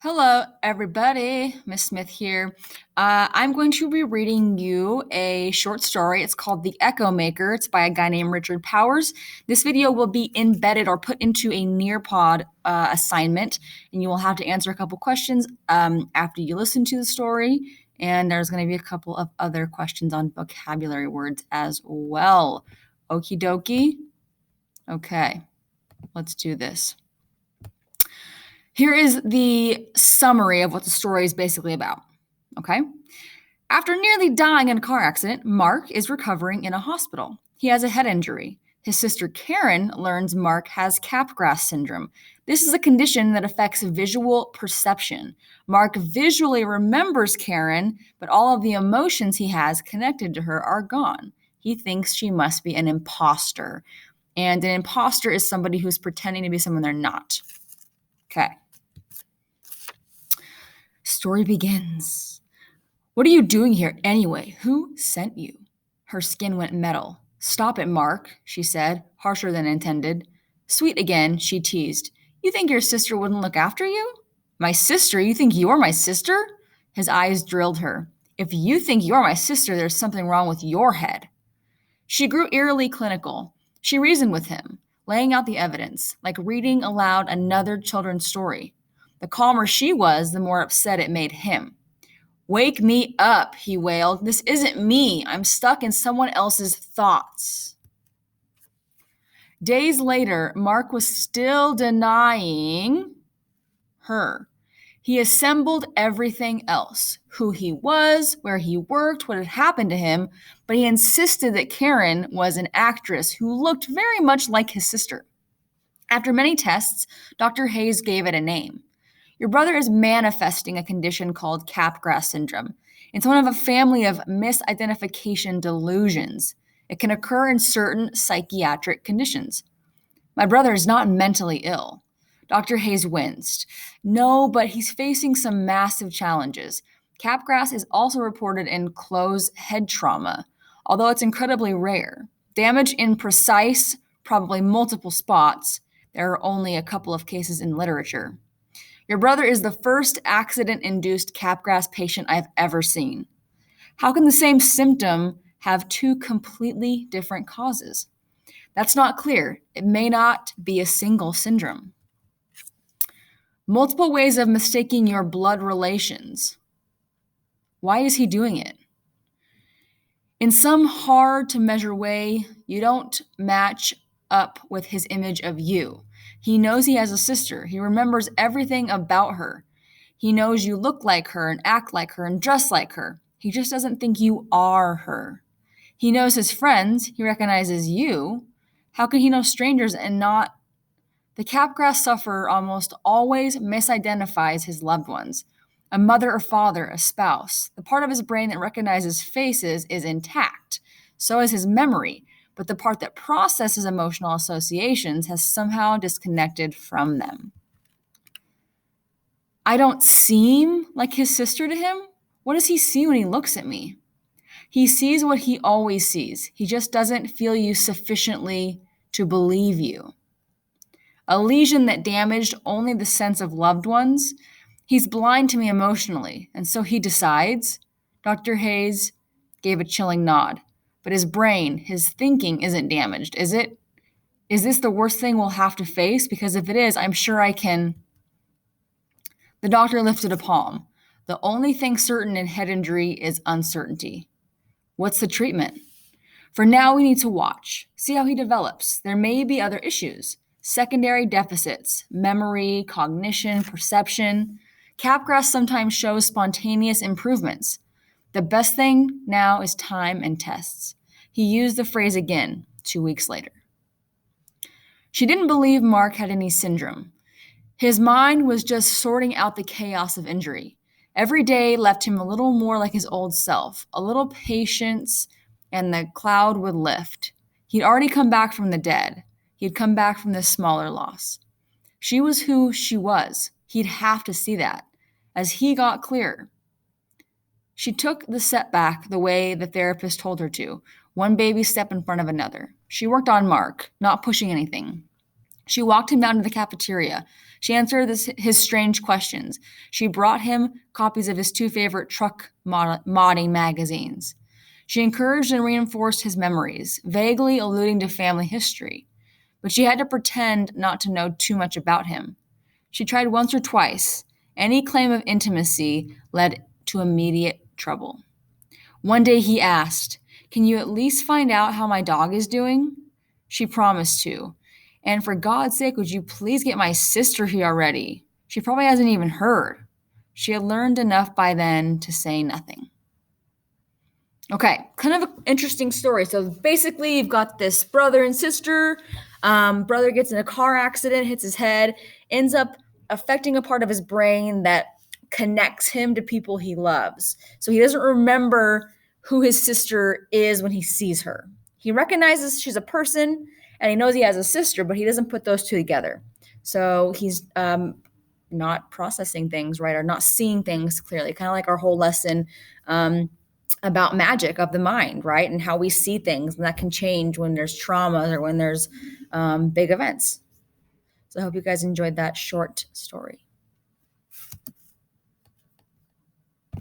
Hello, everybody. Miss Smith here. I'm going to be reading you a short story. It's called The Echo Maker. It's by a guy named Richard Powers. This video will be embedded or put into a Nearpod assignment, and you will have to answer a couple questions after you listen to the story. And there's going to be a couple of other questions on vocabulary words as well. Okie dokie. Okay, let's do this. Here is the summary of what the story is basically about. Okay? After nearly dying in a car accident, Mark is recovering in a hospital. He has a head injury. His sister Karen learns Mark has Capgras syndrome. This is a condition that affects visual perception. Mark visually remembers Karen, but all of the emotions he has connected to her are gone. He thinks she must be an imposter. And an imposter is somebody who's pretending to be someone they're not. Okay. Story begins. What are you doing here anyway? Who sent you? Her skin went metal. Stop it, Mark, she said, harsher than intended. Sweet again, she teased. You think your sister wouldn't look after you? My sister? You think you're my sister? His eyes drilled her. If you think you're my sister, there's something wrong with your head. She grew eerily clinical. She reasoned with him, laying out the evidence, like reading aloud another children's story. The calmer she was, the more upset it made him. Wake me up, he wailed. This isn't me. I'm stuck in someone else's thoughts. Days later, Mark was still denying her. He assembled everything else, who he was, where he worked, what had happened to him, but he insisted that Karen was an actress who looked very much like his sister. After many tests, Dr. Hayes gave it a name. Your brother is manifesting a condition called Capgras syndrome. It's one of a family of misidentification delusions. It can occur in certain psychiatric conditions. My brother is not mentally ill. Dr. Hayes winced. No, but he's facing some massive challenges. Capgras is also reported in closed head trauma, although it's incredibly rare. Damage in precise, probably multiple spots. There are only a couple of cases in literature. Your brother is the first accident-induced Capgras patient I've ever seen. How can the same symptom have two completely different causes? That's not clear. It may not be a single syndrome. Multiple ways of mistaking your blood relations. Why is he doing it? In some hard-to-measure way, you don't match up with his image of you. He knows he has a sister. He remembers everything about her. He knows you look like her and act like her and dress like her. He just doesn't think you are her. He knows his friends. He recognizes you. How can he know strangers and not? The Capgras sufferer almost always misidentifies his loved ones. A mother or father, a spouse. The part of his brain that recognizes faces is intact. So is his memory, but the part that processes emotional associations has somehow disconnected from them. I don't seem like his sister to him? What does he see when he looks at me? He sees what he always sees. He just doesn't feel you sufficiently to believe you. A lesion that damaged only the sense of loved ones. He's blind to me emotionally, and so he decides. Dr. Hayes gave a chilling nod. But his brain, his thinking isn't damaged, is it? Is this the worst thing we'll have to face? Because if it is, I'm sure I can. The doctor lifted a palm. The only thing certain in head injury is uncertainty. What's the treatment? For now, we need to watch, see how he develops. There may be other issues. Secondary deficits, memory, cognition, perception. Capgras sometimes shows spontaneous improvements. The best thing now is time and tests. He used the phrase again 2 weeks later. She didn't believe Mark had any syndrome. His mind was just sorting out the chaos of injury. Every day left him a little more like his old self, a little patience, and the cloud would lift. He'd already come back from the dead. He'd come back from this smaller loss. She was who she was. He'd have to see that. As he got clearer, she took the setback the way the therapist told her to, one baby step in front of another. She worked on Mark, not pushing anything. She walked him down to the cafeteria. She answered his strange questions. She brought him copies of his two favorite truck modding magazines. She encouraged and reinforced his memories, vaguely alluding to family history. But she had to pretend not to know too much about him. She tried once or twice. Any claim of intimacy led to immediate trouble. One day he asked, "Can you at least find out how my dog is doing?" She promised to. "And for God's sake, would you please get my sister here already? She probably hasn't even heard." She had learned enough by then to say nothing. Okay, kind of an interesting story. So basically, you've got this brother and sister. Brother gets in a car accident, hits his head, ends up affecting a part of his brain that connects him to people he loves. So he doesn't remember who his sister is when he sees her. He recognizes she's a person and he knows he has a sister, but he doesn't put those two together. So he's not processing things right, or not seeing things clearly, kind of like our whole lesson about magic of the mind, right? And how we see things, and that can change when there's trauma or when there's big events. So I hope you guys enjoyed that short story.